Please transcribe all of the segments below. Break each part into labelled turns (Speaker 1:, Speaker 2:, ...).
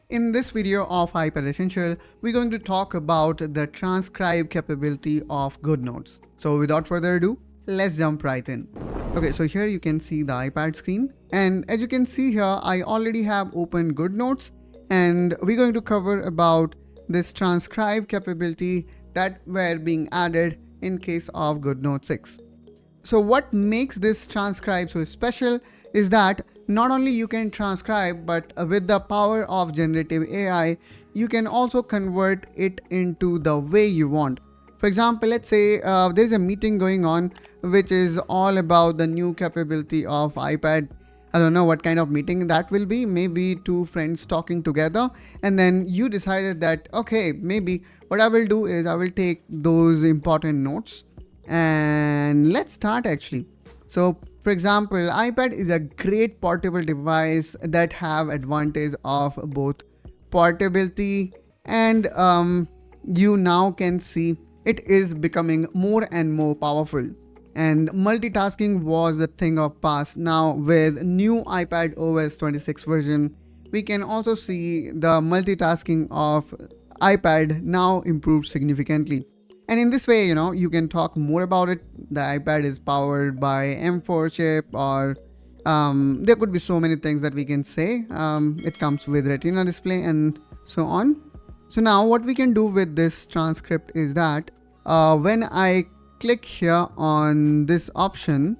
Speaker 1: In this video of iPad Essential, we're going to talk about the transcribe capability of GoodNotes. So without further ado, let's jump right in. Okay, so here you can see the iPad screen, and as you can see here, I already have opened GoodNotes, and we're going to cover about this transcribe capability that were being added in case of GoodNotes 6. So what makes this transcribe so special is that not only you can transcribe, but with the power of generative AI, you can also convert it into the way you want. For example, let's say there's a meeting going on which is all about the new capability of iPad. I don't know what kind of meeting that will be, maybe two friends talking together, and then you decided that, okay, maybe what I will do is I will take those important notes and let's start actually. So for example, iPad is a great portable device that have advantage of both portability and you now can see it is becoming more and more powerful. And multitasking was the thing of past. Now with new iPad OS 26 version, we can also see the multitasking of iPad now improved significantly. And in this way, you can talk more about it. The iPad is powered by M4 chip, or there could be so many things that we can say. It comes with Retina display and so on. So now what we can do with this transcript is that when I click here on this option,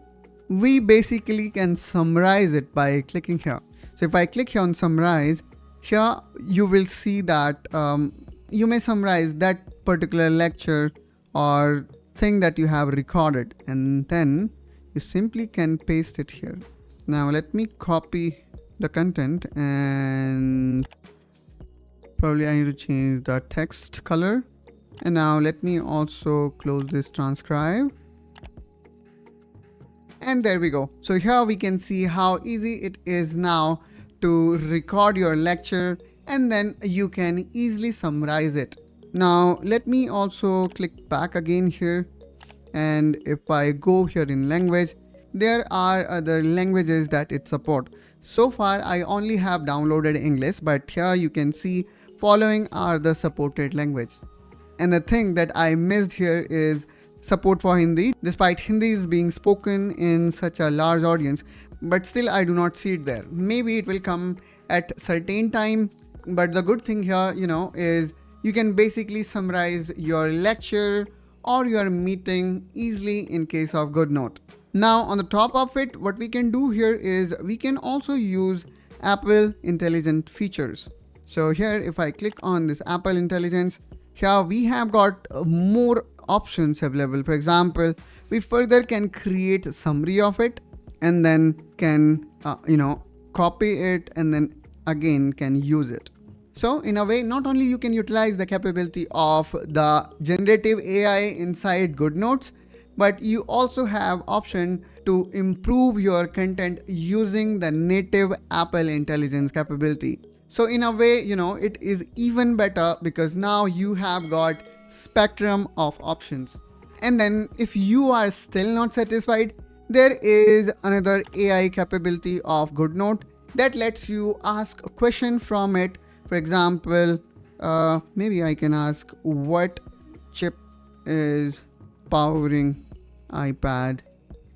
Speaker 1: we basically can summarize it by clicking here. So if I click here on summarize, here you will see that you may summarize that particular lecture or thing that you have recorded, and then you simply can paste it here. Now let me copy the content, and probably I need to change the text color. And now let me also close this transcribe. And there we go. So here we can see how easy it is now to record your lecture, and then you can easily summarize it. Now let me also click back again here, and if I go here in language, there are other languages that it support. So far I only have downloaded English, but here you can see following are the supported language. And the thing that I missed here is support for Hindi. Despite Hindi is being spoken in such a large audience, but still I do not see it there. Maybe it will come at certain time, but the good thing here, is you can basically summarize your lecture or your meeting easily in case of GoodNote. Now on the top of it, what we can do here is we can also use Apple Intelligent features. So here if I click on this Apple Intelligence, here we have got more options available. For example, we further can create a summary of it, and then can copy it, and then again can use it. So in a way, not only you can utilize the capability of the generative AI inside GoodNotes, but you also have option to improve your content using the native Apple Intelligence capability. So in a way, it is even better because now you have got spectrum of options. And then if you are still not satisfied, there is another AI capability of GoodNote that lets you ask a question from it. For example, maybe I can ask what chip is powering iPad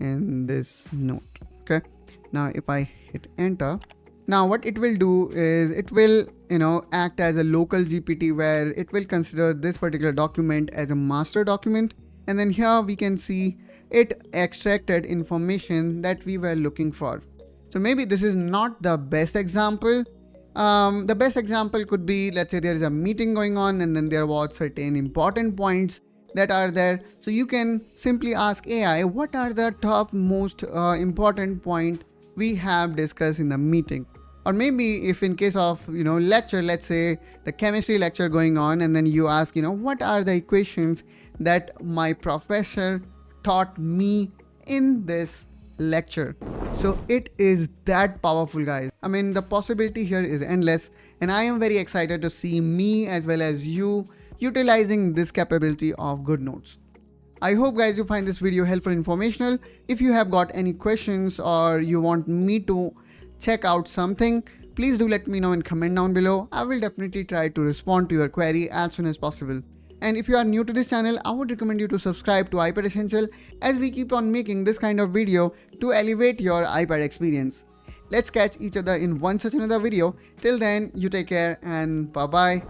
Speaker 1: in this note. Okay. Now if I hit enter, now what it will do is it will act as a local GPT where it will consider this particular document as a master document, and then here we can see it extracted information that we were looking for. So maybe this is not the best example. The best example could be, let's say there is a meeting going on, and then there was certain important points that are there. So you can simply ask AI, what are the top most important point we have discussed in the meeting? Or maybe if in case of lecture, let's say the chemistry lecture going on, and then you ask what are the equations that my professor taught me in this lecture. So it is that powerful, guys. I mean, the possibility here is endless, and I am very excited to see me as well as you utilizing this capability of GoodNotes. I hope guys you find this video helpful, informational. If you have got any questions or you want me to check out something, please do let me know in comment down below. I will definitely try to respond to your query as soon as possible. And if you are new to this channel, I would recommend you to subscribe to iPad Essential as we keep on making this kind of video to elevate your iPad experience. Let's catch each other in one such another video. Till then, you take care and bye bye.